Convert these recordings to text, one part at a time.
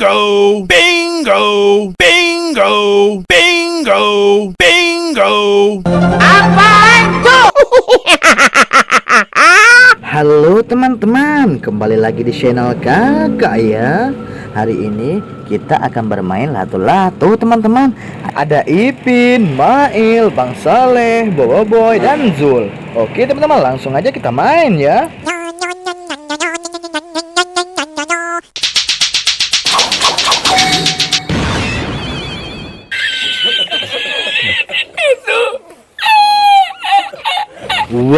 Bingo! Bingo! Bingo! Bingo! Bingo! Apaan tuh? Halo teman-teman, kembali lagi di channel kakak ya. Hari ini kita akan bermain lato-lato teman-teman. Ada Ipin, Mail, Bang Saleh, Boboiboy, dan Zul. Oke teman-teman, langsung aja kita main ya.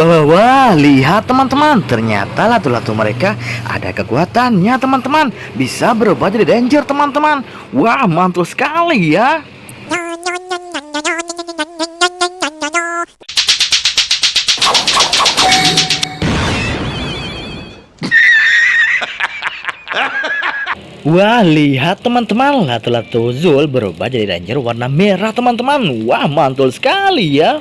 Wah, lihat teman-teman, ternyata lato-lato mereka ada kekuatannya teman-teman. Bisa berubah jadi danger teman-teman. Wah, mantul sekali ya. Wah, lihat teman-teman, lato-lato Zul berubah jadi danger warna merah teman-teman. Wah, mantul sekali ya.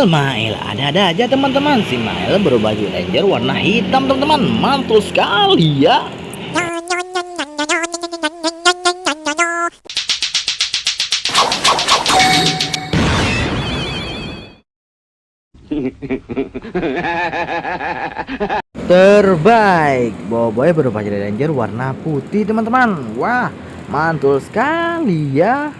Mail, ada-ada aja teman-teman. Si Mail berubah jadi danger warna hitam teman-teman. Mantul sekali ya. Terbaik, Boboiboy berubah jadi danger warna putih teman-teman. Wah, mantul sekali ya.